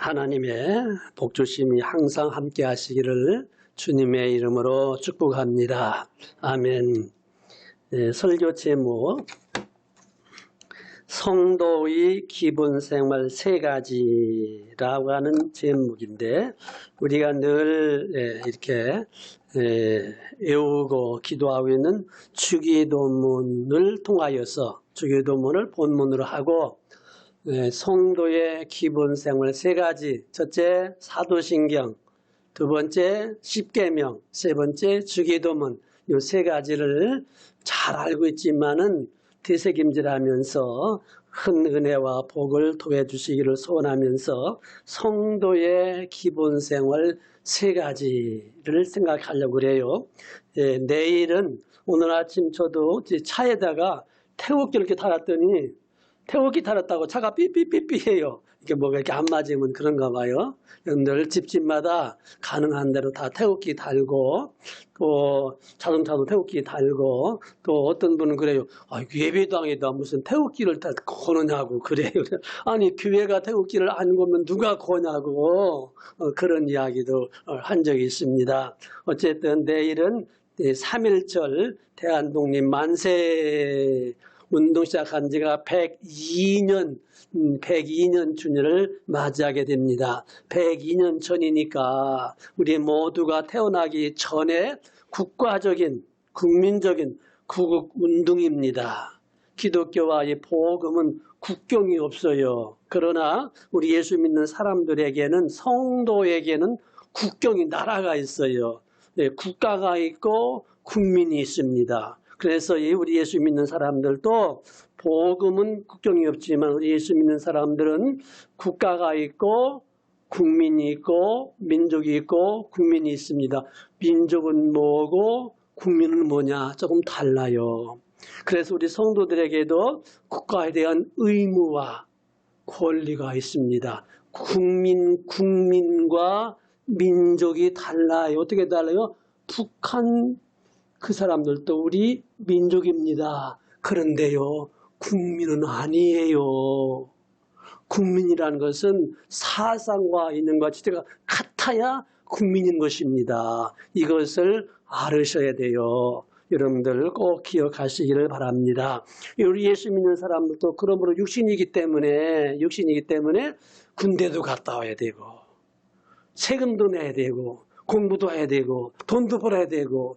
하나님의 복주심이 항상 함께 하시기를 주님의 이름으로 축복합니다. 아멘. 설교 제목 성도의 기본생활 세 가지라고 하는 제목인데 우리가 늘 이렇게 외우고 기도하고 있는 주기도문을 통하여서 주기도문을 본문으로 하고 성도의 기본생활 세 가지, 첫째 사도신경, 두 번째 십계명, 세 번째 주기도문, 이 세 가지를 잘 알고 있지만은 되새김질하면서 큰 은혜와 복을 더해 주시기를 소원하면서 성도의 기본생활 세 가지를 생각하려고 그래요. 내일은 오늘 아침 저도 차에다가 태극기 이렇게 달았더니 태극기 달았다고 차가 삐삐삐삐해요. 이게 뭐가 이렇게 안 맞으면 그런가 봐요. 늘 집집마다 가능한 대로 다 태극기 달고 또 자동차도 태극기 달고 또 어떤 분은 그래요. 예배당에다 무슨 태극기를 다 거느냐고 그래요. 아니 교회가 태극기를 안 거면 누가 거냐고 그런 이야기도 한 적이 있습니다. 어쨌든 내일은 3.1절 대한독립 만세 운동 시작한 지가 102년 주년을 맞이하게 됩니다. 102년 전이니까 우리 모두가 태어나기 전에 국가적인, 국민적인 구국운동입니다. 기독교와의 복음은 국경이 없어요. 그러나 우리 예수 믿는 사람들에게는, 성도에게는 국경이, 나라가 있어요. 국가가 있고 국민이 있습니다. 그래서 우리 예수 믿는 사람들도 복음은 국경이 없지만 우리 예수 믿는 사람들은 국가가 있고 국민이 있고 민족이 있고 국민이 있습니다. 민족은 뭐고 국민은 뭐냐 조금 달라요. 그래서 우리 성도들에게도 국가에 대한 의무와 권리가 있습니다. 국민과 민족이 달라요. 어떻게 달라요? 북한 그 사람들도 우리 민족입니다. 그런데요, 국민은 아니에요. 국민이라는 것은 사상과 있는 것 자체가 같아야 국민인 것입니다. 이것을 알으셔야 돼요. 여러분들 꼭 기억하시기를 바랍니다. 우리 예수 믿는 사람들도 그러므로 육신이기 때문에 군대도 갔다 와야 되고 세금도 내야 되고 공부도 해야 되고 돈도 벌어야 되고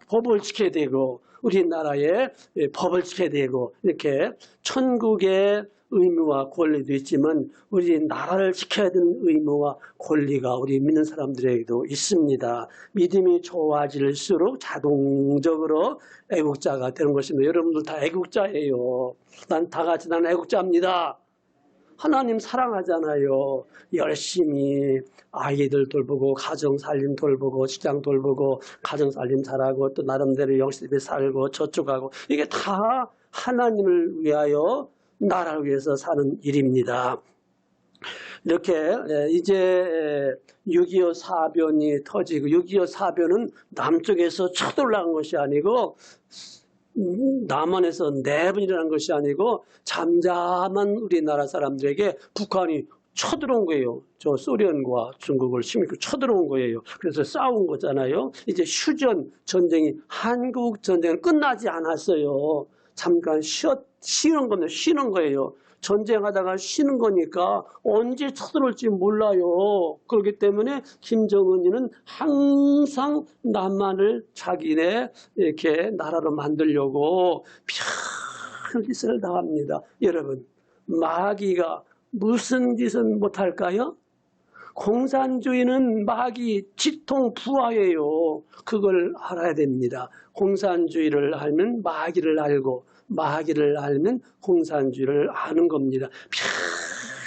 법을 지켜야 되고 우리나라의 법을 지켜야 되고 이렇게 천국의 의무와 권리도 있지만 우리 나라를 지켜야 되는 의무와 권리가 우리 믿는 사람들에게도 있습니다. 믿음이 좋아질수록 자동적으로 애국자가 되는 것입니다. 여러분들 다 애국자예요. 다 같이 나는 애국자입니다. 하나님 사랑하잖아요. 열심히 아이들 돌보고 가정 살림 돌보고 직장 돌보고 가정 살림 잘하고 또 나름대로 영신집에 살고 저축하고 이게 다 하나님을 위하여 나라를 위해서 사는 일입니다. 이렇게 이제 6.25 사변이 터지고 6.25 사변은 남쪽에서 쳐들어간 것이 아니고 남한에서 내분이라는 것이 아니고 잠잠한 우리나라 사람들에게 북한이 쳐들어온 거예요. 저 소련과 중국을 힘입고 쳐들어온 거예요. 그래서 싸운 거잖아요. 이제 휴전 전쟁이, 한국 전쟁은 끝나지 않았어요. 잠깐 쉬는 겁니다. 쉬는 거예요. 전쟁하다가 쉬는 거니까 언제 쳐들어올지 몰라요. 그렇기 때문에 김정은이는 항상 남한을 자기네 이렇게 나라로 만들려고 별짓을 다 합니다. 여러분, 마귀가 무슨 짓은 못할까요? 공산주의는 마귀 지통부하예요. 그걸 알아야 됩니다. 공산주의를 알면 마귀를 알고 마귀를 알면 공산주의를 아는 겁니다.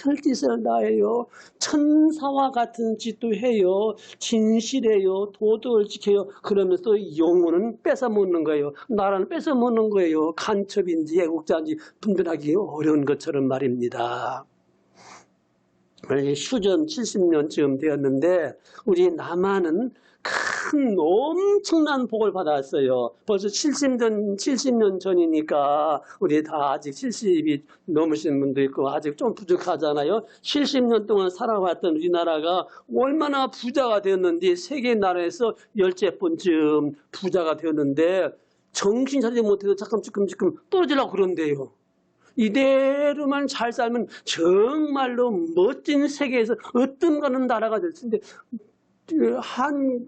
별짓을 다 해요. 천사와 같은 짓도 해요. 진실해요. 도덕을 지켜요. 그러면서 영혼은 뺏어먹는 거예요. 나라는 뺏어먹는 거예요. 간첩인지 애국자인지 분별하기 어려운 것처럼 말입니다. 휴전 70년쯤 되었는데 우리 남한은 큰 엄청난 복을 받았어요. 벌써 70년 전이니까 우리 다 아직 70이 넘으신 분도 있고 아직 좀 부족하잖아요. 70년 동안 살아왔던 우리나라가 얼마나 부자가 되었는지 세계 나라에서 10번쯤 부자가 되었는데 정신 차리지 못해서 잠깐 지금 떨어지려고 그런대요. 이대로만 잘 살면 정말로 멋진 세계에서 어떤 가는 나라가 될 텐데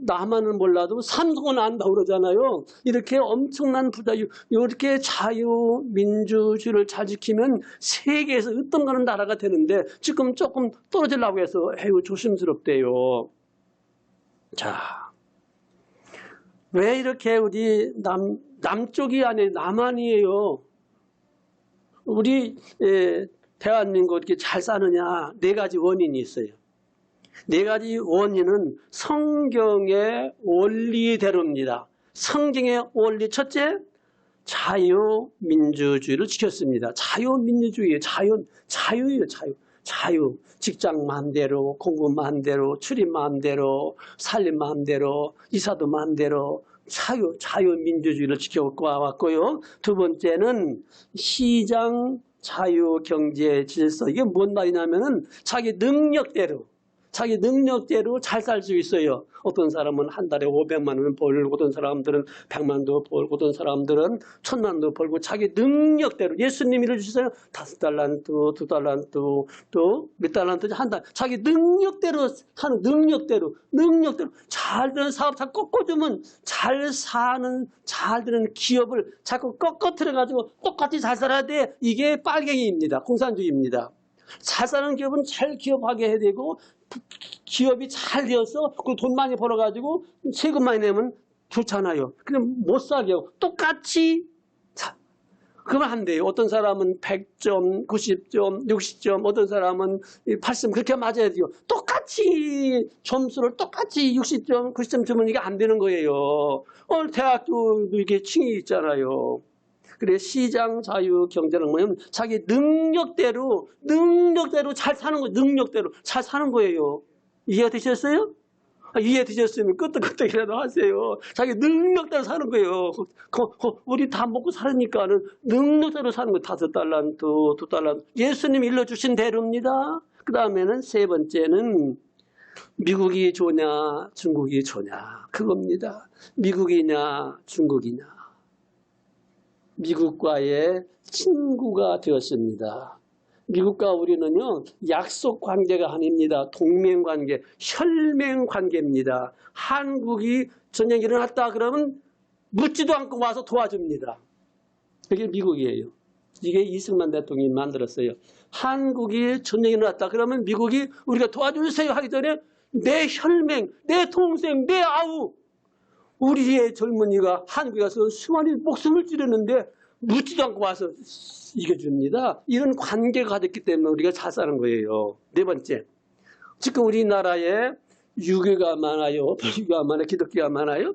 나만은 몰라도 삼성은 안다 그러잖아요. 이렇게 엄청난 부자, 이렇게 자유민주주의를 잘 지키면 세계에서 어떤 가는 나라가 되는데 지금 조금 떨어지려고 해서 조심스럽대요. 자, 왜 이렇게 우리 남쪽이 아니에요? 남한이에요. 우리 대한민국 이렇게 잘 사느냐? 4가지 원인이 있어요. 4가지 원인은 성경의 원리대로입니다. 성경의 원리 첫째, 자유민주주의를 지켰습니다. 자유민주주의, 자유예요, 자유. 직장 마음대로, 공부 마음대로, 출입 마음대로, 살림 마음대로, 이사도 마음대로, 자유민주주의를 지켜왔고요. 2번째는 시장 자유경제 질서. 이게 뭔 말이냐면은 자기 능력대로 잘 살 수 있어요. 어떤 사람은 한 달에 500만 원 벌고, 어떤 사람들은 100만도 벌고, 어떤 사람들은 1000만도 벌고, 자기 능력대로. 예수님이 이루셨어요. 5달란트, 2달란트, 또 몇 달란트 한 달. 자기 능력대로 하는, 능력대로. 잘 되는 사업 다 꺾어주면 잘 되는 기업을 자꾸 꺾어뜨려가지고 똑같이 잘 살아야 돼. 이게 빨갱이입니다. 공산주의입니다. 잘 사는 기업은 잘 기업하게 해야 되고, 기업이 잘 되어서 그 돈 많이 벌어가지고 세금 많이 내면 좋잖아요. 그냥 못 사게 하고 똑같이 그러면 안 돼요. 어떤 사람은 100점, 90점, 60점, 어떤 사람은 80점 그렇게 맞아야 돼요. 똑같이 점수를 똑같이 60점, 90점 주면 이게 안 되는 거예요. 대학도 이게 층이 있잖아요. 그래 시장 자유 경제는 뭐냐면 자기 능력대로 잘 사는 거예요. 능력대로 잘 사는 거예요. 이해되셨어요? 이해되셨으면 끄떡끄떡이라도 하세요. 자기 능력대로 사는 거예요. 우리 다 먹고 사니까는 능력대로 사는 거예요. 5달란트, 2달란트. 예수님이 일러주신 대로입니다. 그 다음에는 3번째는 미국이 좋냐 중국이 좋냐 그겁니다. 미국이냐 중국이냐. 미국과의 친구가 되었습니다. 미국과 우리는요, 약속 관계가 아닙니다. 동맹 관계, 혈맹 관계입니다. 한국이 전쟁이 일어났다 그러면 묻지도 않고 와서 도와줍니다. 그게 미국이에요. 이게 이승만 대통령이 만들었어요. 한국이 전쟁이 일어났다 그러면 미국이 우리가 도와주세요 하기 전에 내 혈맹, 내 동생, 내 아우, 우리의 젊은이가 한국에 가서 수많은 목숨을 찌르는데 묻지도 않고 와서 이겨줍니다. 이런 관계가 가졌기 때문에 우리가 잘 사는 거예요. 4번째, 지금 우리나라에 유교가 많아요. 불교가 많아요. 기독교가 많아요.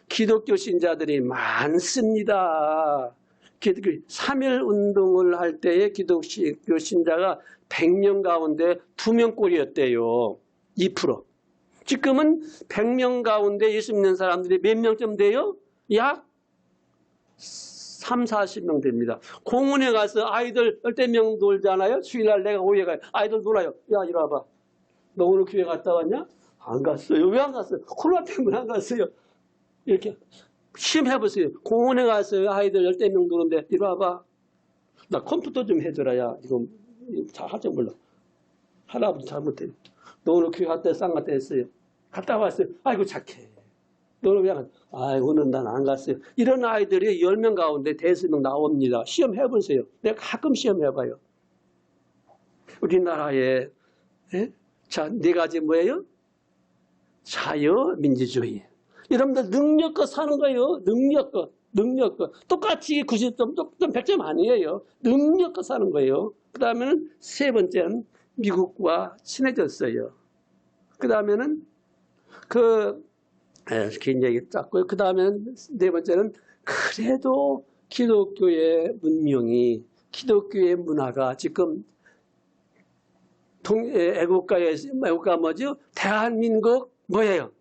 기독교 신자들이 많습니다. 3.1 운동을 할 때의 기독교 신자가 100명 가운데 2명꼴이었대요. 2%. 지금은 100명 가운데 예수 믿는 사람들이 몇 명쯤 돼요? 약 30-40명 됩니다. 공원에 가서 아이들 10명 놀잖아요. 주일날 내가 오후에 가요. 아이들 놀아요. 야, 이리 와봐. 너 오늘 교회 갔다 왔냐? 안 갔어요. 왜 안 갔어요? 코로나 때문에 안 갔어요. 이렇게 시험해보세요. 공원에 가서 아이들 10명 노는데 이리 와봐. 나 컴퓨터 좀 해줘라. 야, 이거 잘 할 줄 몰라. 할아버지 잘못해. 너 오늘 교회 갔다 쌍 갔다 했어요. 갔다 왔어요. 아이고 착해. 너는 왜 안? 아이고는 난 안 갔어요. 이런 아이들이 10명 가운데 5명 나옵니다. 시험 해보세요. 내가 가끔 시험 해봐요. 우리나라에 자, 4가지 뭐예요? 자유민주주의. 여러분들 능력껏 사는 거예요. 능력껏. 똑같이 90점, 100점 아니에요. 능력껏 사는 거예요. 그 다음에는 3번째는 미국과 친해졌어요. 그 다음에는 굉장히 작고요. 그 다음에는 4번째는 그래도 기독교의 문명이, 기독교의 문화가 지금 애국가 뭐죠? 대한민국 뭐예요?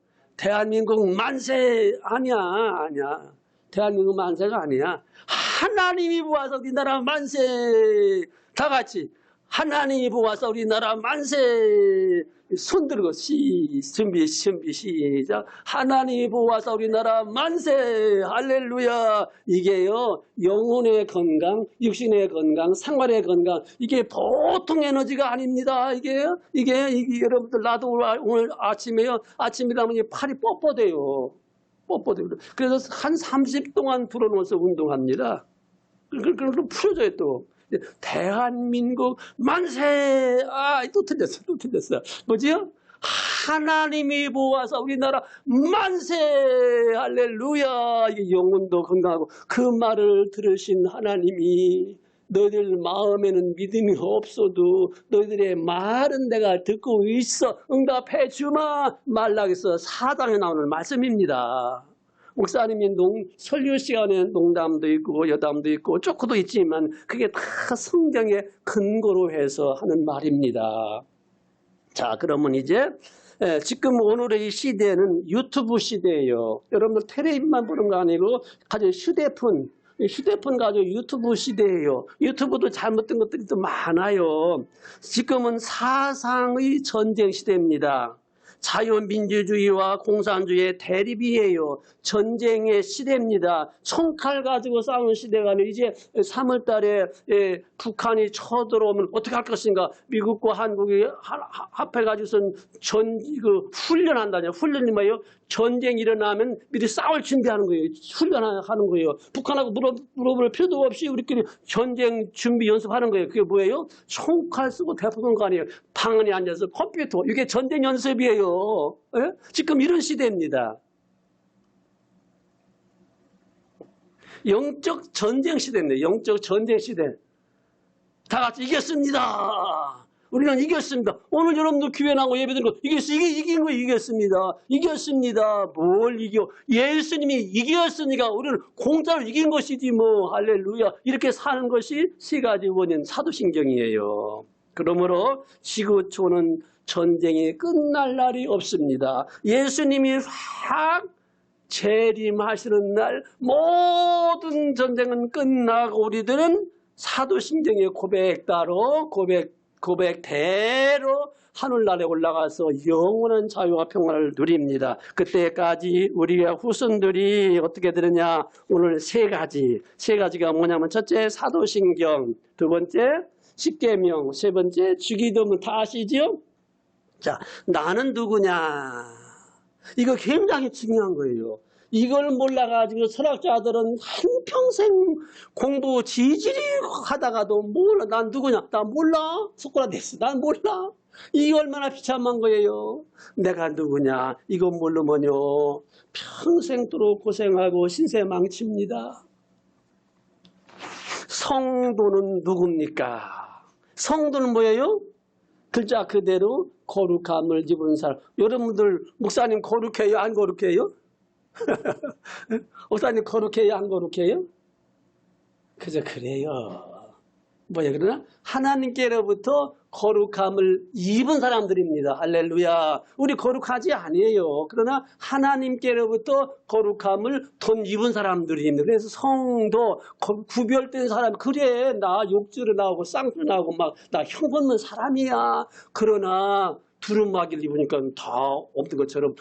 대한민국 만세 아니야. 아니야. 대한민국 만세가 아니야. 하나님이 보아서 우리나라 만세. 다 같이 하나님이 보아서 우리나라 만세. 손 들고 준비 시작. 하나님이 보아서 우리나라 만세. 할렐루야. 이게요, 영혼의 건강, 육신의 건강, 생활의 건강, 이게 보통 에너지가 아닙니다. 이게 여러분들, 나도 오늘 아침이라면 팔이 뻣뻣해요. 뻣뻣해요. 그래서 한 30 동안 불어넣어서 운동합니다. 그럼 풀어줘요 또. 대한민국 만세. 또 틀렸어. 뭐지요? 하나님이 보아서 우리나라 만세. 할렐루야. 이게 영혼도 건강하고, 그 말을 들으신 하나님이 너희들 마음에는 믿음이 없어도 너희들의 말은 내가 듣고 있어. 응답해 주마. 말락에서 4장에 나오는 말씀입니다. 목사님이 설교 시간에 농담도 있고 여담도 있고 쪼크도 있지만 그게 다 성경의 근거로 해서 하는 말입니다. 자, 그러면 이제 지금 오늘의 이 시대는 유튜브 시대예요. 여러분들 텔레비만 보는 거 아니고 가지고 휴대폰 가지고 유튜브 시대예요. 유튜브도 잘못된 것들이 또 많아요. 지금은 사상의 전쟁 시대입니다. 자유민주주의와 공산주의의 대립이에요. 전쟁의 시대입니다. 총칼 가지고 싸우는 시대가 아니라 이제 3월 달에 북한이 쳐들어오면 어떻게 할 것인가. 미국과 한국이 합해가지고선 훈련한다냐. 훈련이 뭐예요? 전쟁이 일어나면 미리 싸울 준비하는 거예요. 훈련하는 거예요. 북한하고 물어볼 필요도 없이 우리끼리 전쟁 준비 연습하는 거예요. 그게 뭐예요? 총칼 쓰고 대포는 거 아니에요. 방 안에 앉아서 컴퓨터. 이게 전쟁 연습이에요. 예? 지금 이런 시대입니다. 영적 전쟁 시대입니다. 영적 전쟁 시대. 다 같이 이겼습니다. 우리는 이겼습니다. 오늘 여러분들 교회 나오고 예배드린 거 이긴 거 이겼습니다. 이겼습니다. 뭘 이겨? 예수님이 이겼으니까 우리는 공짜로 이긴 것이지 뭐. 할렐루야. 이렇게 사는 것이 세 가지 원인 사도신경이에요. 그러므로 지구촌은 전쟁이 끝날 날이 없습니다. 예수님이 확 재림하시는 날 모든 전쟁은 끝나고 우리들은 사도신경의 고백대로 하늘나라에 올라가서 영원한 자유와 평화를 누립니다. 그때까지 우리의 후손들이 어떻게 되느냐. 오늘 세 가지가 뭐냐면, 첫째 사도신경, 두 번째 십계명, 세 번째 주기도문. 다 아시죠? 자, 나는 누구냐. 이거 굉장히 중요한 거예요. 이걸 몰라가지고 철학자들은 한평생 공부 지질이 하다가도 몰라. 난 누구냐? 나 몰라. 소크라테스. 난 몰라. 이게 얼마나 비참한 거예요. 내가 누구냐? 이거 모르면요 평생도록 고생하고 신세 망칩니다. 성도는 누굽니까? 성도는 뭐예요? 글자 그대로 거룩함을 입은 사람. 여러분들 목사님 거룩해요? 안 거룩해요? 목사님 거룩해요? 안 거룩해요? 그저 그래요. 뭐야 그러나? 하나님께로부터 거룩함을 입은 사람들입니다. 할렐루야. 우리 거룩하지 아니에요. 그러나 하나님께로부터 거룩함을 돈 입은 사람들입니다. 그래서 성도 구별된 사람. 그래 나 욕주로 나오고 쌍주 나오고 막 나 형벌문 사람이야. 그러나 두루마기를 입으니까 다 없는 것처럼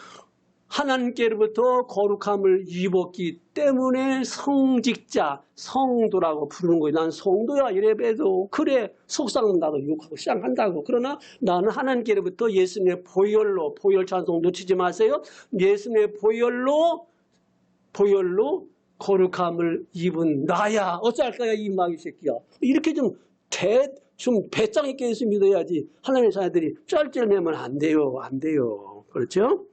하나님께로부터 거룩함을 입었기 때문에 성직자, 성도라고 부르는 거예요. 난 성도야 이래봬도 그래 속상하면 나도 욕하고 시작한다고. 그러나 나는 하나님께로부터 예수님의 보혈로, 보혈 찬송 놓치지 마세요. 예수님의 보혈로 거룩함을 입은 나야. 어찌할 거야 이 마귀 새끼야. 이렇게 좀 배짱 있게 예수 믿어야지. 하나님의 자녀들이 쩔쩔매면 안 돼요. 안 돼요. 그렇죠?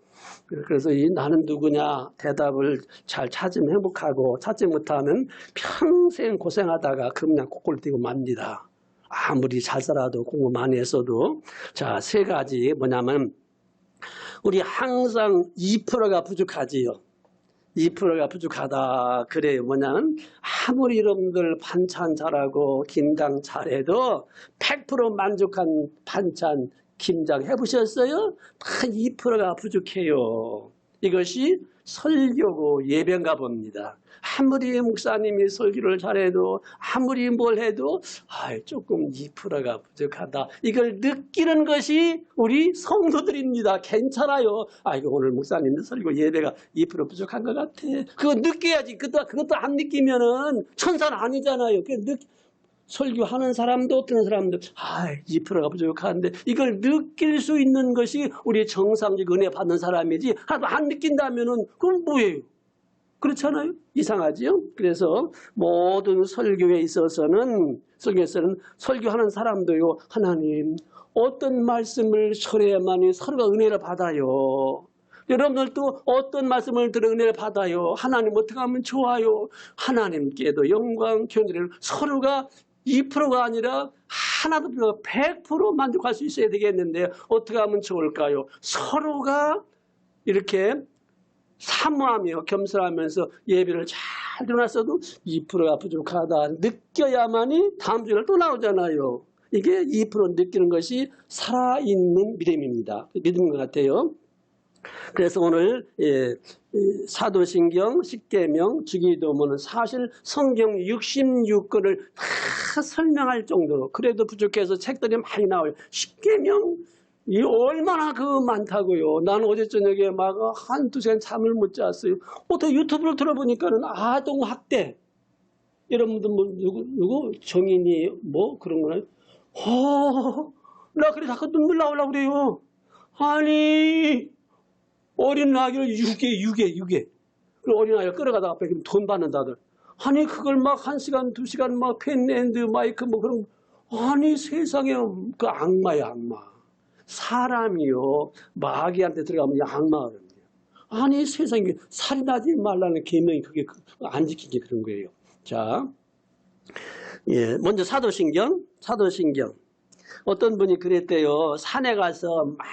그래서 이 나는 누구냐 대답을 잘 찾으면 행복하고 찾지 못하면 평생 고생하다가 그냥 꼬꼬를 띄고 맙니다. 아무리 잘 살아도 공부 많이 했어도. 자, 세 가지 뭐냐면 우리 항상 2%가 부족하지요. 2%가 부족하다. 그래요. 뭐냐면 아무리 여러분들 반찬 잘하고 김장 잘해도 100% 만족한 반찬 김장 해보셨어요? 한 2%가 부족해요. 이것이 설교고 예배인가 봅니다. 아무리 목사님이 설교를 잘해도 아무리 뭘 해도 조금 2%가 부족하다. 이걸 느끼는 것이 우리 성도들입니다. 괜찮아요. 이거 오늘 목사님 설교 예배가 2% 부족한 것 같아. 그거 느껴야지. 그것도 안 느끼면은 천사는 아니잖아요. 설교하는 사람도 어떤 사람도 2%가 부족한데 이걸 느낄 수 있는 것이 우리 정상적 은혜 받는 사람이지 하나도 안 느낀다면은 그건 뭐예요? 그렇잖아요? 이상하지요? 그래서 모든 설교에 있어서는 설교하는 사람도요, 하나님 어떤 말씀을 설해야만이 서로가 은혜를 받아요. 여러분들도 어떤 말씀을 들어 은혜를 받아요. 하나님 어떻게 하면 좋아요. 하나님께도 영광, 견디를 서로가 2%가 아니라 하나도 100% 만족할 수 있어야 되겠는데 어떻게 하면 좋을까요? 서로가 이렇게 사모하며 겸손하면서 예배를 잘 드려놨어도 2%가 부족하다 느껴야만이 다음 주에 또 나오잖아요. 이게 2% 느끼는 것이 살아있는 믿음입니다. 믿음인 것 같아요. 그래서 오늘 사도신경, 십계명, 주기도문은 사실 성경 66권을 다 설명할 정도로 그래도 부족해서 책들이 많이 나와요. 십계명 이 얼마나 많다고요. 나는 어제 저녁에 막 한두 시간 잠을 못 잤어요. 어떻게 유튜브를 들어보니까는 아동학대. 여러분들 누구? 정인이 그런 거나요? 나 그래 자꾸 눈물 나오려고 그래요. 아니, 어린 아기를 유괴. 그 어린 아이를 끌어가다가 앞에 돈 받는다들. 아니, 그걸 막 1시간, 2시간 막 펜앤드 마이크 그런. 아니, 세상에 그 악마야, 악마. 사람이요 마귀한테 들어가면 악마거든요. 아니 세상에 살인하지 말라는 계명이 그게 안 지키게 그런 거예요. 자, 먼저 사도신경 어떤 분이 그랬대요. 산에 가서 막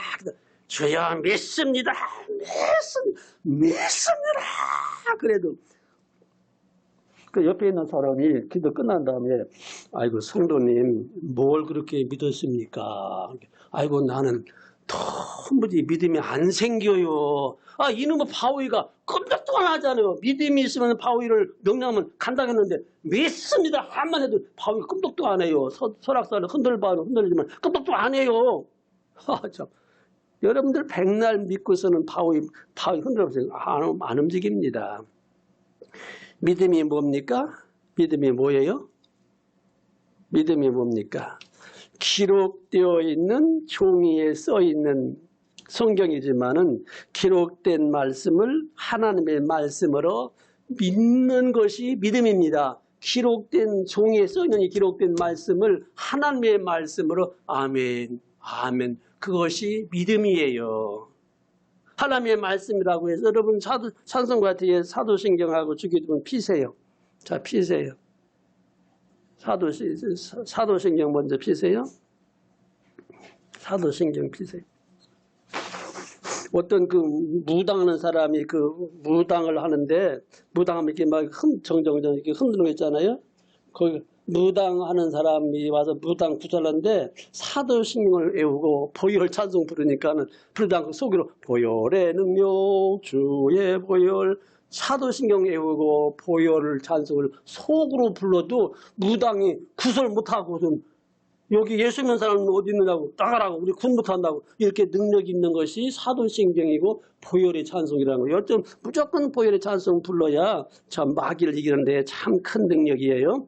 주여 믿습니다. 그래도 그 옆에 있는 사람이 기도 끝난 다음에 아이고 성도님 뭘 그렇게 믿었습니까? 아이고 나는 도무지 믿음이 안 생겨요. 이놈의 바위가 끔찍도 안 하잖아요. 믿음이 있으면 바위를 명령하면 간다고 했는데 믿습니다 한만 해도 바위가 끔찍도 안 해요. 설악산을 흔들지만 끔찍도 안 해요. 참. 여러분들 백날 믿고서는 바위 흔들어보세요. 안 움직입니다. 믿음이 뭡니까? 믿음이 뭐예요? 믿음이 뭡니까? 기록되어 있는 종이에 써 있는 성경이지만은 기록된 말씀을 하나님의 말씀으로 믿는 것이 믿음입니다. 기록된 종이에 써 있는 이 기록된 말씀을 하나님의 말씀으로 아멘. 그것이 믿음이에요. 하나님의 말씀이라고 해서 여러분 찬송가 뒤에 사도신경하고 주기도문 피세요. 자, 피세요. 사도신경 먼저 피세요. 사도신경 피세요. 어떤 무당하는 사람이 무당을 하는데 무당하면 이렇게 막 정정정 이렇게 흔드는 거 있잖아요. 거기 무당하는 사람이 와서 무당 구절하는데 사도신경을 외우고 보혈 찬송 부르니까는 부르지 않고 속으로 보혈의 능력 주의 보혈 사도신경 외우고 보혈을 찬송을 속으로 불러도 무당이 구설 못하고는 여기 예수 믿는 사람은 어디 있느냐고 나가라고 우리 군 못한다고 이렇게 능력 있는 것이 사도신경이고 보혈의 찬송이라는 거예요. 어쩜 무조건 보혈의 찬송 불러야 참 마귀를 이기는데 참 큰 능력이에요.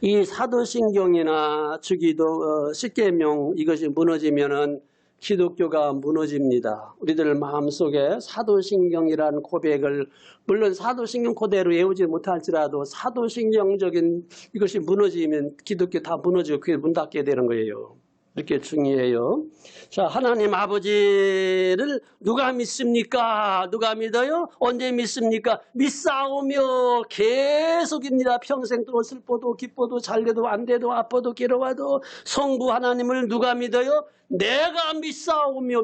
이 사도신경이나 주기도 십계명 이것이 무너지면은 기독교가 무너집니다. 우리들 마음속에 사도신경이라는 고백을 물론 사도신경 그대로 외우지 못할지라도 사도신경적인 이것이 무너지면 기독교 다 무너지고 그게 문 닫게 되는 거예요. 이렇게 중요해요. 자, 하나님 아버지를 누가 믿습니까? 누가 믿어요? 언제 믿습니까? 믿사오며 계속입니다. 평생 또 슬퍼도 기뻐도 잘돼도 안돼도 아파도 괴로워도 성부 하나님을 누가 믿어요? 내가 믿사오며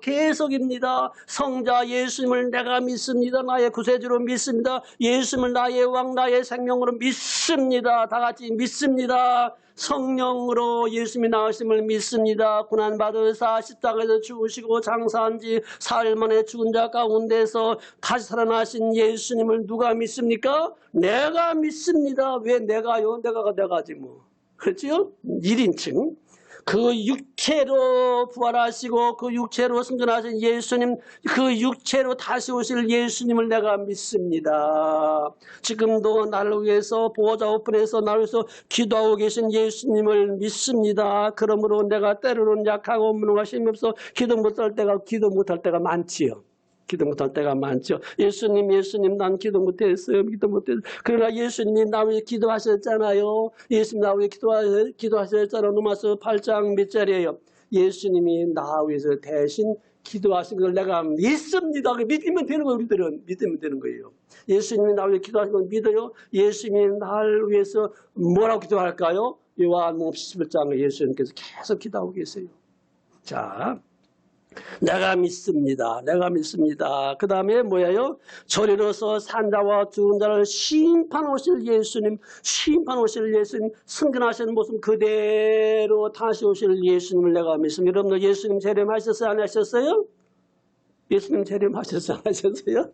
계속입니다. 성자 예수님을 내가 믿습니다. 나의 구세주로 믿습니다. 예수님을 나의 왕 나의 생명으로 믿습니다. 다 같이 믿습니다. 성령으로 예수님이 나으심을 믿습니다. 고난받으사 십자가에서 죽으시고 장사한 지 사흘 만에 죽은 자 가운데서 다시 살아나신 예수님을 누가 믿습니까? 내가 믿습니다. 왜 내가요? 내가지 뭐. 그렇죠? 1인칭. 그 육체로 부활하시고 그 육체로 승천하신 예수님, 그 육체로 다시 오실 예수님을 내가 믿습니다. 지금도 나를 위해서 보호자 우편에서 나를 위해서 기도하고 계신 예수님을 믿습니다. 그러므로 내가 때로는 약하고 무능하신 힘이 없어 기도 못할 때가 많지요. 기도 못할 때가 많죠. 예수님 난 기도 못했어요. 그러나 예수님이 나 위해 기도하셨잖아요. 예수님 나 위해 기도하셨잖아요. 로마서 8장 몇 절이에요. 예수님이 나 위해서 대신 기도하신 걸 내가 믿습니다. 믿으면 되는 거예요. 우리들은 믿으면 되는 거예요. 예수님이 나 위해 기도하신 걸 믿어요. 예수님이 나를 위해서 뭐라고 기도할까요? 요한복음 11장에 예수님께서 계속 기도하고 계세요. 자, 내가 믿습니다. 그 다음에 뭐예요? 저리로서 산자와 죽은 자를 심판하실 예수님, 승근하신 모습 그대로 다시 오실 예수님을 내가 믿습니다. 여러분들 예수님 재림하셨어요? 안 하셨어요? 예수님 재림하셨어요? 안 하셨어요?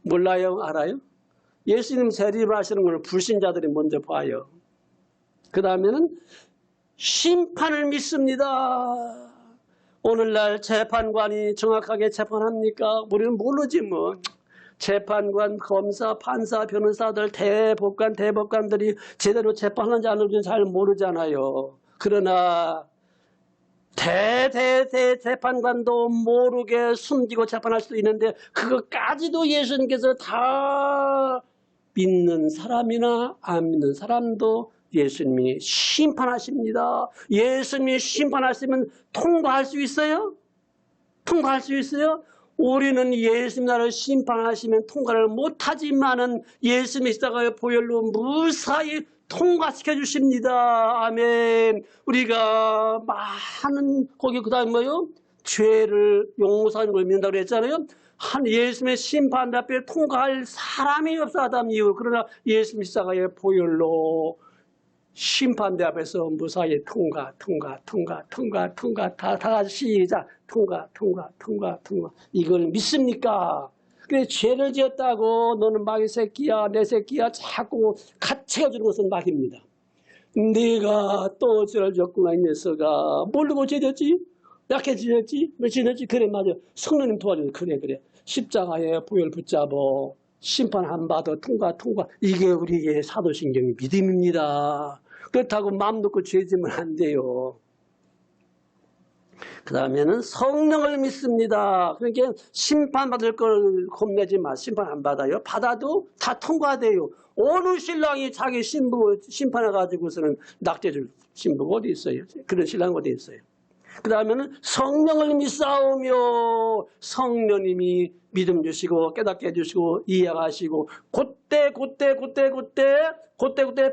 몰라요? 알아요? 예수님 재림하시는 걸 불신자들이 먼저 봐요. 그 다음에는 심판을 믿습니다. 오늘날 재판관이 정확하게 재판합니까? 우리는 모르지 뭐. 재판관, 검사, 판사, 변호사들, 대법관들이 제대로 재판하는지 안 하는지 잘 모르잖아요. 그러나 재판관도 모르게 숨기고 재판할 수도 있는데 그것까지도 예수님께서 다 믿는 사람이나 안 믿는 사람도 예수님이 심판하십니다. 예수님이 심판하시면 통과할 수 있어요? 우리는 예수님 나라를 심판하시면 통과를 못하지만은 예수님의 십자가의 보혈로 무사히 통과시켜 주십니다. 아멘. 우리가 많은 거기 그다음에 뭐요? 죄를 용서하는 걸 믿는다고 그랬잖아요. 한 예수님의 심판 앞에 통과할 사람이 없어 아담 이후. 그러나 예수님 십자가의 보혈로 심판대 앞에서 무사히 통과 다 같이 시작 통과 이걸 믿습니까? 그래 죄를 지었다고 너는 마귀 새끼야 내 새끼야 자꾸 가채워주는 것은 마귀입니다. 네가 또 죄를 지었구나 이 녀석아. 모르고 죄졌지? 약해지셨지? 왜 지냈지? 그래 맞아. 성령님 도와줘요. 그래 십자가에 보혈 붙잡어 심판 안 받아 통과 이게 우리의 사도신경의 믿음입니다. 그렇다고 마음 놓고 죄지면 안 돼요. 그 다음에는 성령을 믿습니다. 그러니까 심판받을 걸 겁내지 마. 심판 안 받아요. 받아도 다 통과돼요. 어느 신랑이 자기 신부 심판해가지고서는 낙제줄 신부가 어디 있어요? 그런 신랑 어디 있어요? 그 다음에는 성령을 믿사오며 성령님이 믿음 주시고 깨닫게 해주시고 이해하시고 그때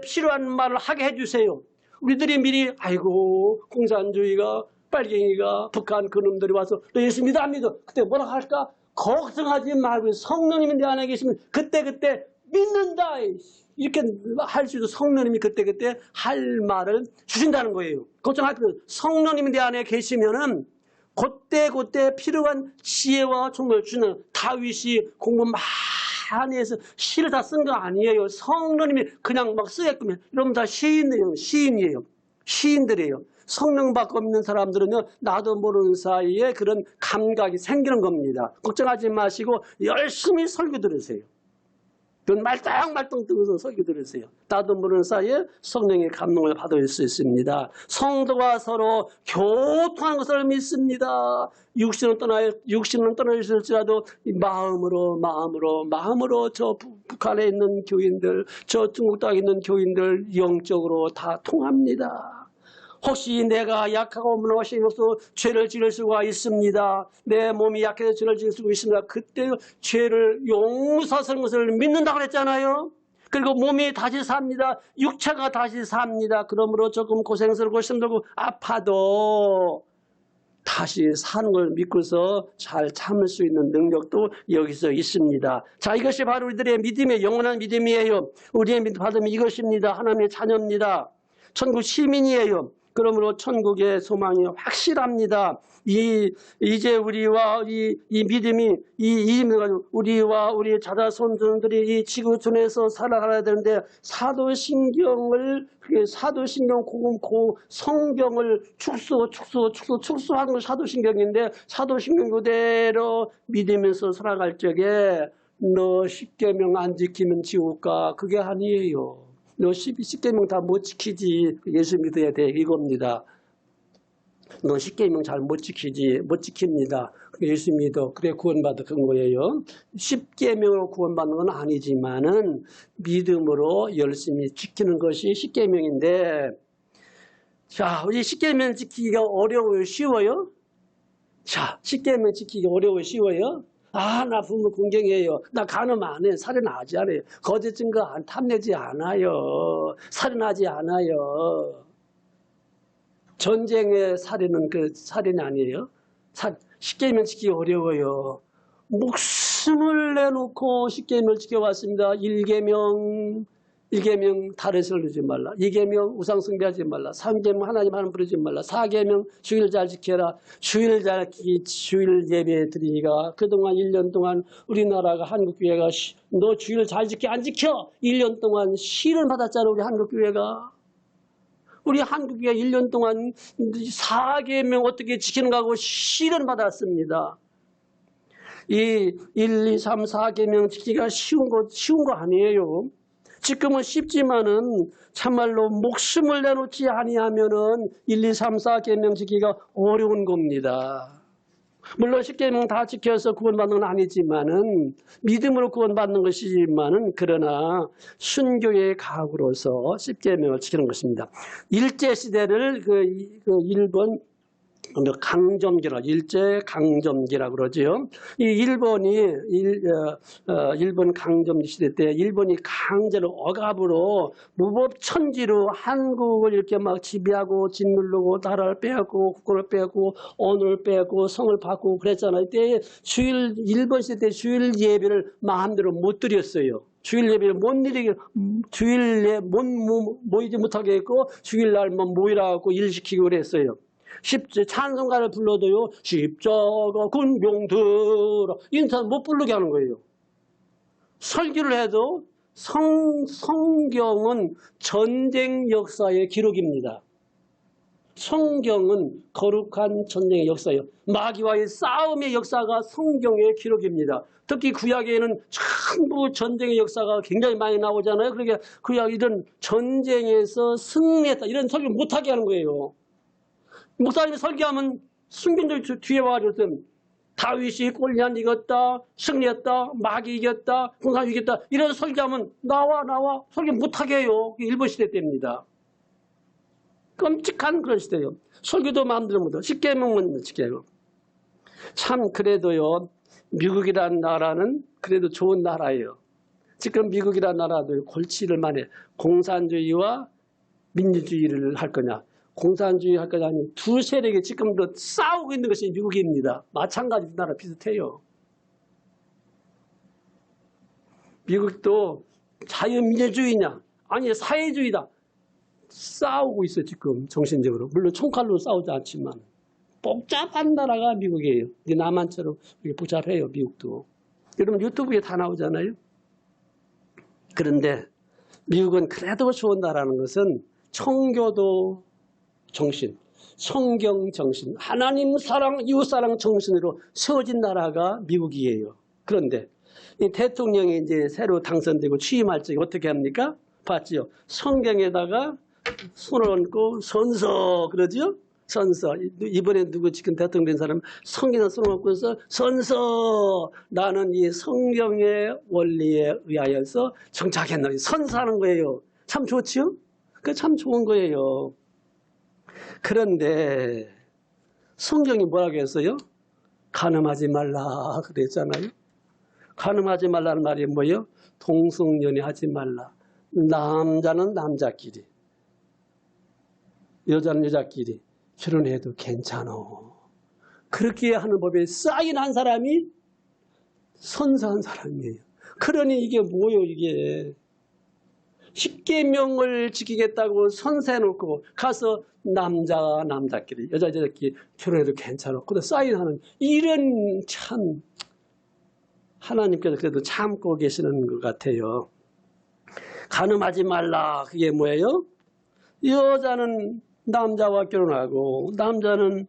필요한 말을 하게 해주세요. 우리들이 미리 아이고 공산주의가 빨갱이가 북한 그놈들이 와서 너 예수 믿어 안 믿어? 그때 뭐라 할까? 걱정하지 말고 성령님이 내 안에 계시면 그때 믿는다. 이렇게 할 수 있어. 성령님이 그때 할 말을 주신다는 거예요. 걱정할 필요 없어요. 성령님이 내 안에 계시면은 그때 필요한 지혜와 총명을 주는. 다윗이 공부 많이 해서 시를 다 쓴 거 아니에요. 성령님이 그냥 막 쓰게끔. 여러분 다 시인이에요. 시인들이에요. 성령 받고 있는 사람들은요, 나도 모르는 사이에 그런 감각이 생기는 겁니다. 걱정하지 마시고 열심히 설교 들으세요. 그건 말똥말똥 뜨면서 설교 들으세요. 나도 모르는 사이에 성령의 감동을 받을 수 있습니다. 성도가 서로 교통하는 것을 믿습니다. 육신은 떠나실지라도 마음으로 저 북한에 있는 교인들, 저 중국 땅에 있는 교인들 영적으로 다 통합니다. 혹시 내가 약하고 무능하신 것으로 죄를 지을 수가 있습니다. 내 몸이 약해서 죄를 지을 수가 있습니다. 그때 죄를 용서하는 것을 믿는다고 그랬잖아요. 그리고 몸이 다시 삽니다. 육체가 다시 삽니다. 그러므로 조금 고생스럽고 힘들고 아파도 다시 사는 걸 믿고서 잘 참을 수 있는 능력도 여기서 있습니다. 자, 이것이 바로 우리들의 믿음의 영원한 믿음이에요. 우리의 믿음이 이것입니다. 하나님의 자녀입니다. 천국 시민이에요. 그러므로 천국의 소망이 확실합니다. 이제 우리와 이 믿음이 우리와 우리 자손들이 이 지구촌에서 살아가야 되는데 사도신경 성경을 축소한 건 사도신경인데 사도신경 그대로 믿으면서 살아갈 적에 너 십계명 안 지키면 지옥 가. 그게 아니에요. 너 십계명 다 못 지키지. 예수 믿어야 돼. 이겁니다. 너 십계명 잘 못 지키지. 못 지킵니다. 예수 믿어. 그래 구원받은 거예요. 십계명으로 구원받는 건 아니지만은 믿음으로 열심히 지키는 것이 십계명인데, 자, 우리 십계명 지키기가 어려워요? 쉬워요? 자, 십계명 지키기 어려워요? 쉬워요? 나 부모 공경해요. 나 간음 안 해. 살인하지 않아요. 거짓 증거 안 탐내지 않아요. 살인하지 않아요. 전쟁의 살인은 그 살인이 아니에요. 십계명 지키기 어려워요. 목숨을 내놓고 십계명을 지켜왔습니다. 1계명 다른 신을 두지 말라. 2계명 우상 숭배하지 말라. 3계명 하나님 하나님 부르지 말라. 4계명 주일 잘 지켜라. 주일 예배 드리니까 그동안 1년 동안 우리나라가 한국교회가 너 주일 잘 지켜 안 지켜? 1년 동안 시를 받았잖아. 우리 한국교회가. 우리 한국교회 1년 동안 4계명 어떻게 지키는가 하고 시를 받았습니다. 이 1, 2, 3, 4계명 지키기가 쉬운 거 아니에요. 지금은 쉽지만은 참말로 목숨을 내놓지 아니하면은 1, 2, 3, 4계명 지키기가 어려운 겁니다. 물론 십계명 다 지켜서 구원받는 건 아니지만은 믿음으로 구원받는 것이지만은 그러나 순교의 가구로서 십계명을 지키는 것입니다. 일제 시대를 일본 강점기라 일제 강점기라 그러죠. 이 일본 강점기 시대 때 일본이 강제로 억압으로 무법천지로 한국을 이렇게 막 지배하고 짓누르고 나라를 빼앗고 국권을 빼앗고 언어를 빼앗고 성을 바꾸고 그랬잖아요. 이때 일본 시대 때 주일 예배를 마음대로 못 드렸어요. 주일 예배를 주일에 모이지 못하게 했고 주일날만 모이라고 일 시키고 그랬어요. 찬송가를 불러도요, 십자가 군병들아, 인사 못 부르게 하는 거예요. 설교를 해도 성경은 전쟁 역사의 기록입니다. 성경은 거룩한 전쟁의 역사예요. 마귀와의 싸움의 역사가 성경의 기록입니다. 특히 구약에는 전부 전쟁의 역사가 굉장히 많이 나오잖아요. 그러니까 구약 이런 전쟁에서 승리했다, 이런 설교 못하게 하는 거예요. 목사님이 설교하면 순경들 뒤에 와가지고 다윗이 골리앗 이겼다, 승리했다, 마귀 이겼다, 군사 이겼다, 이런 설교하면 나와 설교 못하게 해요. 일본 시대 때입니다. 끔찍한 그런 시대예요. 설교도 마음대로 못하고 십계명만 지켜요. 참 그래도요, 미국이라는 나라는 그래도 좋은 나라예요. 지금 미국이라는 나라도 골치를 많이 공산주의와 민주주의를 할 거냐, 공산주의 할 거냐, 아니면 두 세력이 지금도 싸우고 있는 것이 미국입니다. 마찬가지 나라 비슷해요. 미국도 자유민주주의냐, 아니 사회주의다. 싸우고 있어요, 지금 정신적으로. 물론 총칼로 싸우지 않지만. 복잡한 나라가 미국이에요. 남한처럼 복잡해요, 미국도. 여러분 유튜브에 다 나오잖아요. 그런데 미국은 그래도 좋은 나라는 것은 청교도 정신, 성경 정신, 하나님 사랑, 이웃 사랑 정신으로 세워진 나라가 미국이에요. 그런데 이 대통령이 이제 새로 당선되고 취임할 적에 어떻게 합니까? 봤지요. 성경에다가 손을 얹고 선서 그러죠? 선서. 이번에 누구 지금 대통령 된 사람 성경에 손을 얹고서 선서. 나는 이 성경의 원리에 의하여서 정착했노니 선서하는 거예요. 참 좋지요? 그 참 좋은 거예요. 그런데 성경이 뭐라고 했어요? 간음하지 말라 그랬잖아요. 간음하지 말라는 말이 뭐예요? 동성연애하지 말라. 남자는 남자끼리, 여자는 여자끼리 결혼해도 괜찮아. 그렇게 하는 법에 사인한 사람이 선서한 사람이에요. 그러니 이게 뭐예요, 이게. 십계명을 지키겠다고 선세해놓고 가서 남자와 남자끼리 여자끼리 결혼해도 괜찮아. 근데 사인하는 이런 참 하나님께서 그래도 참고 계시는 것 같아요. 간음하지 말라. 그게 뭐예요? 여자는 남자와 결혼하고 남자는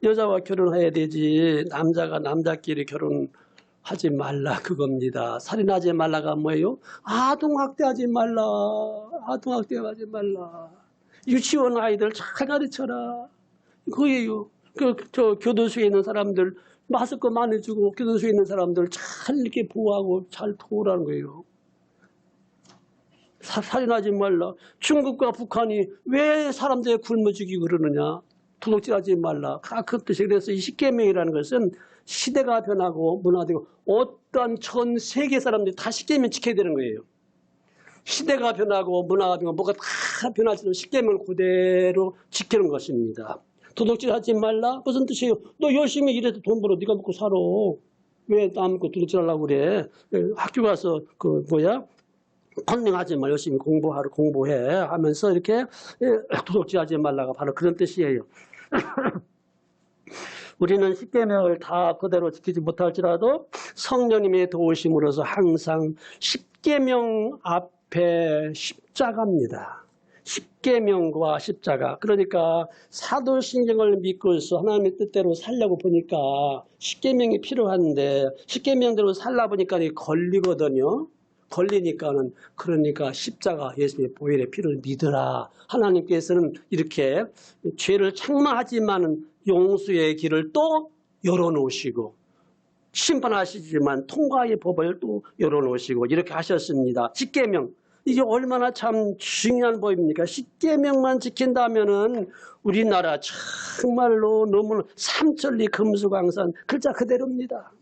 여자와 결혼해야 되지. 남자가 남자끼리 결혼하지 말라 그겁니다. 살인하지 말라가 뭐예요? 아동학대하지 말라. 아동학대하지 말라. 유치원 아이들 잘 가르쳐라. 그거예요. 저 교도소에 있는 사람들 마스크 많이 주고 교도소에 있는 사람들 잘 이렇게 보호하고 잘 도우라는 거예요. 살인하지 말라. 중국과 북한이 왜 사람들을 굶어 죽이고 그러느냐? 도둑질하지 말라. 그 뜻이 그래서 이 십계명이라는 것은 시대가 변하고 문화되고 어떤 전 세계 사람들이 다 십계명 지켜야 되는 거예요. 시대가 변하고 문화가 변하고 뭐가 다 변할수록 십계명을 그대로 지키는 것입니다. 도둑질하지 말라? 무슨 뜻이에요? 너 열심히 일해서 돈 벌어. 네가 먹고 살아. 왜 남 거 도둑질하려고 그래? 학교 가서 컨닝하지 마. 열심히 공부해 하면서 이렇게 도둑질하지 말라가 바로 그런 뜻이에요. 우리는 십계명을 다 그대로 지키지 못할지라도 성령님의 도우심으로서 항상 십계명 앞에 십자가입니다. 십계명과 십자가. 그러니까 사도신경을 믿고서 하나님의 뜻대로 살려고 보니까 십계명이 필요한데 십계명대로 살라 보니까 걸리거든요. 걸리니까는 그러니까 십자가 예수님의 보혈의 피를 믿으라. 하나님께서는 이렇게 죄를 책망하지만 용서의 길을 또 열어놓으시고 심판하시지만 통과의 법을 또 열어놓으시고 이렇게 하셨습니다. 십계명 이게 얼마나 참 중요한 법입니까? 십계명만 지킨다면은 우리나라 정말로 너무 삼천리 금수강산 글자 그대로입니다.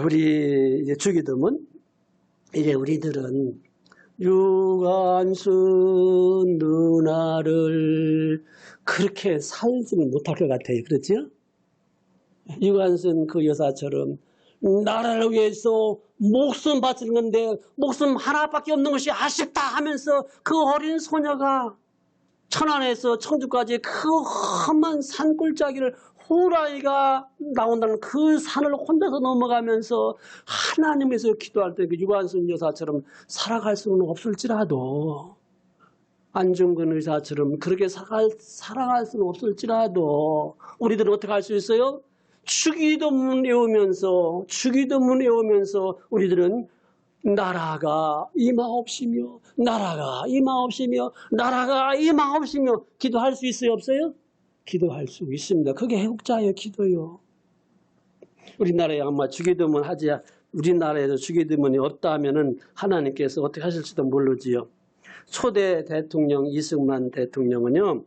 우리 이제 주기도문 이제 우리들은 유관순 누나를 그렇게 살지는 못할 것 같아요. 그렇죠? 유관순 그 여사처럼 나라를 위해서 목숨 바치는 건데 목숨 하나밖에 없는 것이 아쉽다 하면서 그 어린 소녀가 천안에서 청주까지 그 험한 산골짜기를 호랑이가 나온다는 그 산을 혼자서 넘어가면서 하나님에서 기도할 때 그 유관순 여사처럼 살아갈 수는 없을지라도 안중근 의사처럼 그렇게 살아갈 수는 없을지라도 우리들은 어떻게 할 수 있어요? 주기도문 외우면서 우리들은 나라가 임하옵시며 나라가 임하옵시며 나라가 임하옵시며 기도할 수 있어요? 없어요? 기도할 수 있습니다. 그게 해국자예요. 기도요. 우리나라에 아마 주기도문 우리나라에도 주기도문이 없다면은 하나님께서 어떻게 하실지도 모르지요. 초대 대통령 이승만 대통령은요.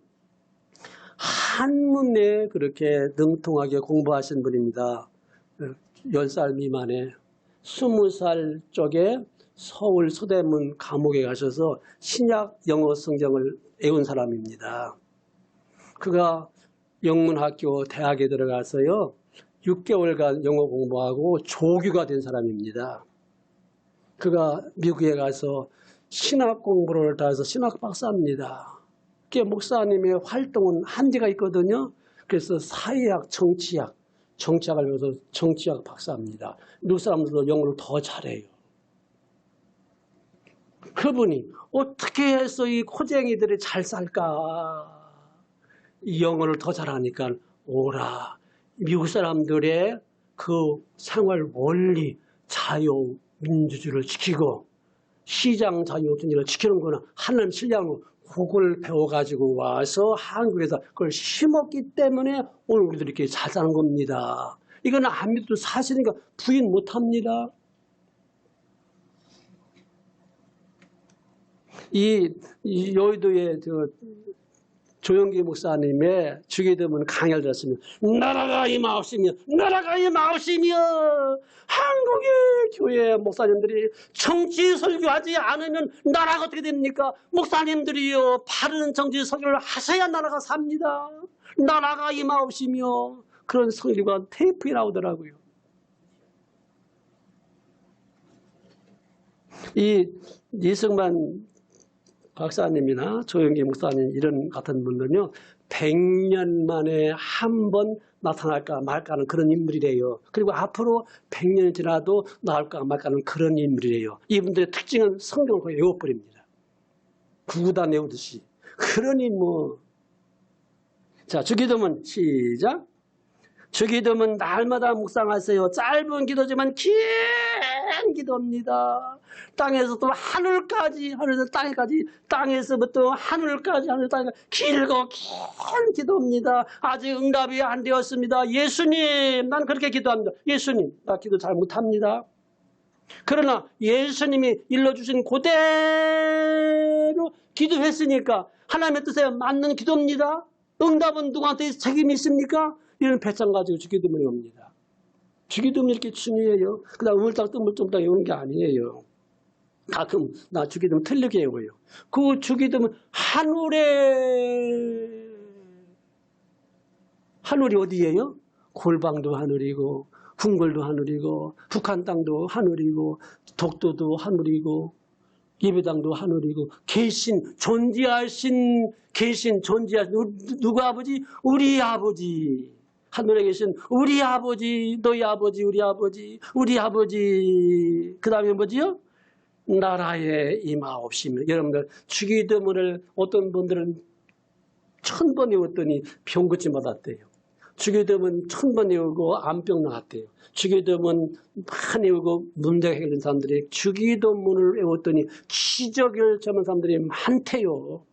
한문에 그렇게 능통하게 공부하신 분입니다. 10살 미만에 20살 쪽에 서울 서대문 감옥에 가셔서 신약 영어 성경을 외운 사람입니다. 그가 영문학교 대학에 들어가서요. 6개월간 영어 공부하고 조교가 된 사람입니다. 그가 미국에 가서 신학 공부를 다 해서 신학 박사입니다. 목사님의 활동은 한계가 있거든요. 그래서 사회학, 정치학을 배워서 정치학 박사입니다. 미국 사람들도 영어를 더 잘해요. 그분이 어떻게 해서 이 코쟁이들이 잘 살까? 이 영어를 더 잘하니까 오라. 미국 사람들의 그 생활 원리, 자유, 민주주의를 지키고 시장 자유주의를 지키는 거는 하나님 신뢰하고 그걸 배워가지고 와서 한국에서 그걸 심었기 때문에 오늘 우리들이 이렇게 잘 사는 겁니다. 이건 안 믿어도 사실이니까 부인 못합니다. 이 여의도의 조영기 목사님의 주기도문 강의를 들었으면 나라가 임하옵시며 나라가 임하옵시며 한국의 교회 목사님들이 정치 설교하지 않으면 나라가 어떻게 됩니까? 목사님들이요 바른 정치 설교를 하셔야 나라가 삽니다. 나라가 임하옵시며 그런 설교가 테이프에 나오더라고요. 이 이승만 박사님이나 조영기 목사님 이런 같은 분들은요, 100년 만에 한 번 나타날까 말까 하는 그런 인물이래요. 그리고 앞으로 100년이 지나도 나올까 말까 하는 그런 인물이래요. 이분들의 특징은 성경을 거의 외워버립니다. 구구단 외우듯이. 그러니 뭐. 자, 주기도문 시작. 주기도문 날마다 묵상하세요. 짧은 기도지만 긴 기도입니다. 땅에서부터 하늘까지, 하늘에서 땅에까지, 땅에서부터 하늘까지, 하늘 땅에까지 길고 긴 기도입니다. 아직 응답이 안 되었습니다. 예수님, 난 그렇게 기도합니다. 예수님, 나 기도 잘 못합니다. 그러나 예수님이 일러주신 그대로 기도했으니까 하나님의 뜻에 맞는 기도입니다. 응답은 누구한테 책임이 있습니까? 이런 배짱 가지고 주기도문이 옵니다. 주기도문이 이렇게 중요해요. 그 다음 우물딱 뜨물딱 이런 게 아니에요. 가끔 나 주기도문 틀리게 외워요. 그 주기도문 하늘이 어디예요? 골방도 하늘이고 궁궐도 하늘이고 북한 땅도 하늘이고 독도도 하늘이고 예배당도 하늘이고 존재하신 누구 아버지? 우리 아버지. 하늘에 계신 우리 아버지, 너희 아버지, 우리 아버지, 우리 아버지. 그 다음에 뭐지요? 나라에 임하옵시며. 여러분들 주기도문을 어떤 분들은 1000번 외웠더니 병고침 받았대요. 주기도문 1000번 외우고 암병 나왔대요. 주기도문 많이 외우고 문제가 해결된 사람들이 주기도문을 외웠더니 기적을 전한 사람들이 많대요.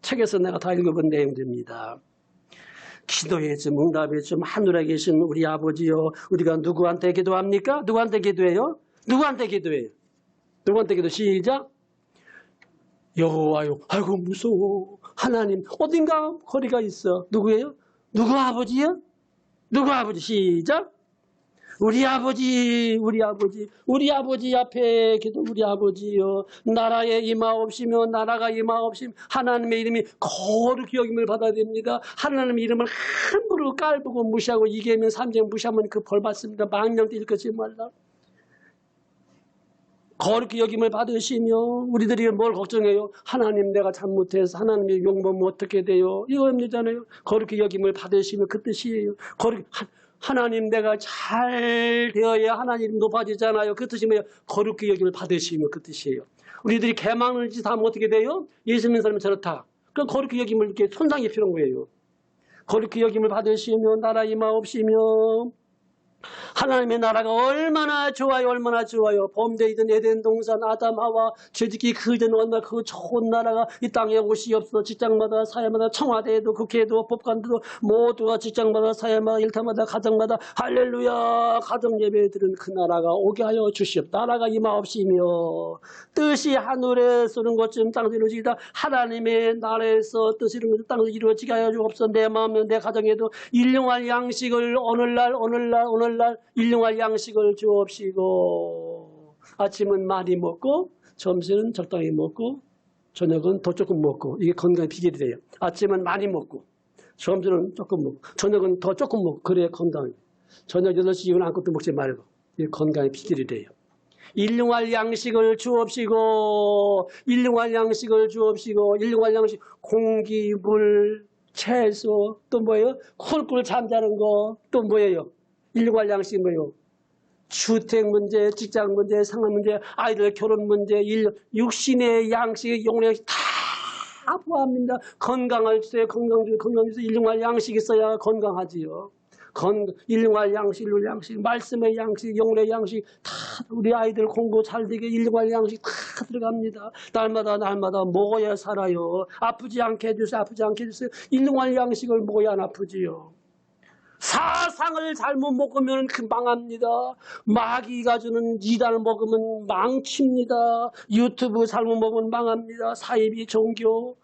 책에서 내가 다 읽어본 내용들입니다. 기도에 좀 응답에 좀 하늘에 계신 우리 아버지요. 우리가 누구한테 기도합니까? 누구한테 기도해요? 누구한테 기도해요? 누구한테 기도 시작. 여호와요. 아이고 무서워. 하나님 어딘가 거리가 있어. 누구예요? 누구 아버지요? 누구 아버지 시작. 우리 아버지, 우리 아버지, 우리 아버지 앞에 기도 우리 아버지요. 나라에 임하옵시며 나라가 임하옵시며 하나님의 이름이 거룩히 여김을 받아야 됩니다. 하나님의 이름을 함부로 깔보고 무시하고 이계명 삼계명 무시하면 그 벌 받습니다. 망령도 일컫지 말라. 거룩히 여김을 받으시며 우리들이 뭘 걱정해요? 하나님 내가 잘못해서 하나님의 욕먹으면 어떻게 돼요? 이거입니다잖아요. 거룩히 여김을 받으시며 그 뜻이에요. 하나님 내가 잘 되어야 하나님 높아지잖아요. 그 뜻이 뭐예요? 거룩히 여김을 받으시며 그 뜻이에요. 우리들이 개망을 짓하면 어떻게 돼요? 예수 믿는 사람은 저렇다. 그럼 거룩히 여김을 이렇게 손상이 필요한 거예요. 거룩히 여김을 받으시며 나라 임하옵시며 하나님의 나라가 얼마나 좋아요. 얼마나 좋아요. 범대이든 에덴 동산 아담 하와 죄짓기 그전 얼마나 그 좋은 나라가 이 땅에 옷이 없어. 직장마다 사회마다 청와대에도 국회에도 법관도 모두가 직장마다 사회마다 일터마다 가정마다 할렐루야 가정예배들은 그 나라가 오게 하여 주시옵. 나라가 임하옵시며 뜻이 하늘에 쏘는 것처럼 땅에서 이루어지다. 하나님의 나라에서 뜻이 이루어지는 것처럼 땅에서 이루어지게 하여 주옵소서. 내 마음에 내 가정에도 일용할 양식을 오늘날 일용할 양식을 주옵시고 아침은 많이 먹고 점심은 적당히 먹고 저녁은 더 조금 먹고 이게 건강의 비결이래요. 아침은 많이 먹고 점심은 조금 먹고 저녁은 더 조금 먹고 그래야 건강해요. 저녁 8시 이후는 아무것도 먹지 말고 이게 건강의 비결이래요. 일용할 양식을 주옵시고 일용할 양식을 주옵시고 일용할 양식 공기, 물, 채소 또 뭐예요? 콜꿀 잠자는 거 또 뭐예요? 일용할 양식이 뭐예요? 주택 문제, 직장 문제, 상업 문제, 아이들 결혼 문제, 육신의 양식, 영혼의 양식 다 포함합니다. 건강을 주세요. 건강 주세요. 일용할 양식이 있어야 건강하지요. 일용할 양식, 말씀의 양식, 영혼의 양식 다 우리 아이들 공부 잘 되게 일용할 양식 다 들어갑니다. 날마다 먹어야 살아요. 아프지 않게 해주세요. 일용할 양식을 먹어야 안 아프지요. 사상을 잘못 먹으면 망합니다. 마귀가 주는 이단을 먹으면 망칩니다. 유튜브 잘못 먹으면 망합니다. 사이비 종교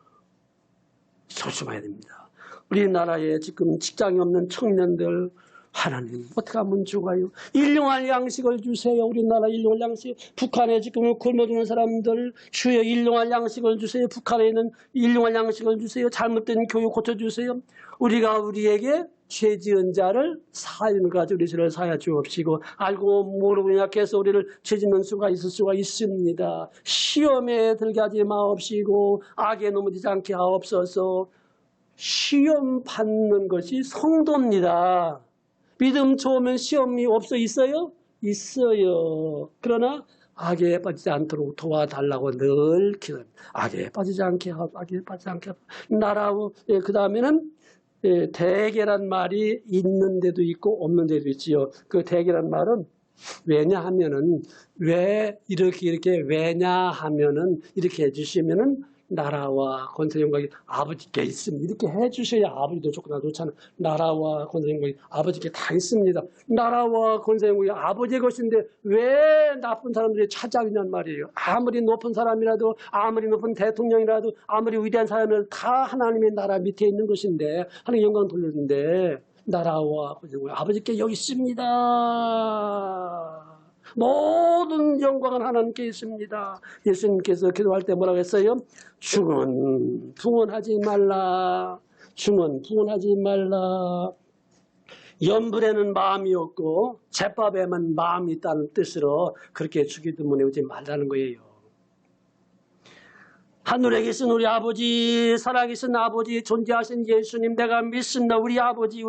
조심해야 됩니다. 우리나라에 지금 직장이 없는 청년들 하나님 어떻게 하면 죽어요? 일용할 양식을 주세요. 우리나라 일용할 양식. 북한에 지금 굶어 죽는 사람들 주여 일용할 양식을 주세요. 북한에 있는 일용할 양식을 주세요. 잘못된 교육 고쳐주세요. 우리가 우리에게 죄 지은 자를 사하는 가지고 우리 죄를 사하여 주옵시고 알고 모르고 약해서 우리를 죄 짓는 수가 있을 수가 있습니다. 시험에 들게 하지 마옵시고 악에 넘어지지 않게 하옵소서. 시험 받는 것이 성도입니다. 믿음 좋으면 시험이 없어 있어요? 있어요. 그러나 악에 빠지지 않도록 도와달라고 늘 기도합니다. 악에 빠지지 않게 하고 악에 빠지지 않게 하고 나라고 그 다음에는 대개란 말이 있는 데도 있고 없는 데도 있지요. 그 대개란 말은 왜냐하면은 왜 이렇게 왜냐하면은 이렇게 해주시면은 나라와 권세 영광이 아버지께 있습니다. 이렇게 해주셔야 아버지도 좋고 나도 좋잖아. 나라와 권세 영광이 아버지께 다 있습니다. 나라와 권세 영광이 아버지의 것인데 왜 나쁜 사람들이 찾아오냔 말이에요. 아무리 높은 사람이라도 아무리 높은 대통령이라도 아무리 위대한 사람이라도 다 하나님의 나라 밑에 있는 것인데 하나님 영광 돌려주는데 나라와 권세 영광이 아버지께 여기 있습니다. 모든 영광은 하나님께 있습니다. 예수님께서 기도할 때 뭐라고 했어요? 중언 부언하지 말라. 중언 부언하지 말라. 염불에는 마음이 없고 제밥에만 마음이 있다는 뜻으로 그렇게 주기도문에 오지 말라는 거예요. 하늘에 계신 우리 아버지, 살아계신 아버지, 존재하신 예수님, 내가 믿습니다. 우리 아버지,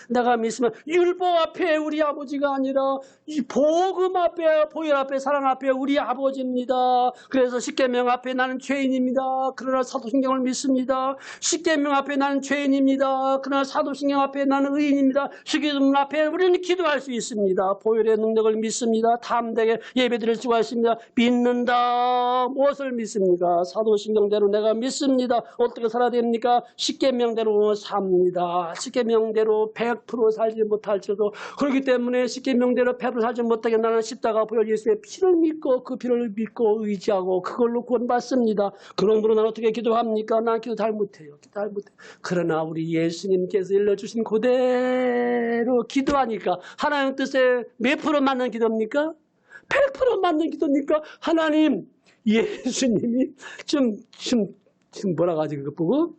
내가 믿습니다. 율법 앞에 우리 아버지가 아니라 이 복음 앞에, 보혈 앞에, 사랑 앞에 우리 아버지입니다. 그래서 십계명 앞에 나는 죄인입니다. 그러나 사도신경을 믿습니다. 십계명 앞에 나는 죄인입니다. 그러나 사도신경 앞에 나는 의인입니다. 주기도문 앞에 우리는 기도할 수 있습니다. 보혈의 능력을 믿습니다. 담대하게 예배드릴 수가 있습니다. 믿는다. 무엇을 믿습니까? 사도신경대로 내가 믿습니다. 어떻게 살아야 됩니까? 십계명대로 삽니다. 십계명대로 100% 살지 못할지도 그렇기 때문에 십계명대로 100% 살지 못하게 나는 십자가 보혈 예수의 피를 믿고 그 피를 믿고 의지하고 그걸로 구원받습니다. 그러므로 나는 어떻게 기도합니까? 난 기도 잘 못해요. 그러나 우리 예수님께서 일러주신 그대로 기도하니까 하나님 뜻에 몇 프로 맞는 기도입니까? 100% 맞는 기도입니까? 하나님 예수님이 좀 뭐라고 하지 그거 보고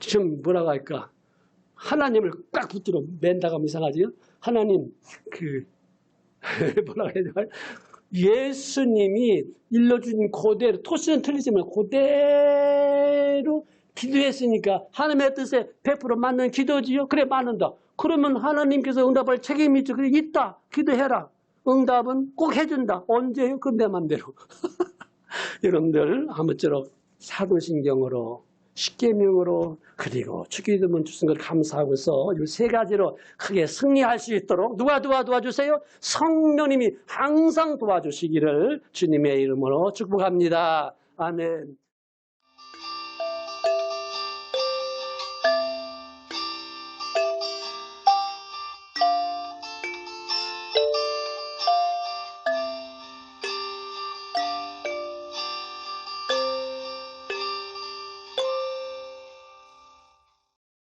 좀 뭐라고 할까 하나님을 꽉 붙들어 맨다고 하면 이상하지요? 하나님 뭐라고 해야 되나 예수님이 일러준 그대로 토스는 틀리지만 그대로 기도했으니까 하나님의 뜻에 100% 맞는 기도지요? 그래 맞는다. 그러면 하나님께서 응답할 책임이 있죠. 그래 있다. 기도해라. 응답은 꼭 해준다. 언제요? 그 내 맘대로. 여러분들 아무쪼록 사도신경으로 십계명으로 그리고 주기도문 주신 걸 감사하고서 이 세 가지로 크게 승리할 수 있도록 누가 도와주세요? 성령님이 항상 도와주시기를 주님의 이름으로 축복합니다. 아멘.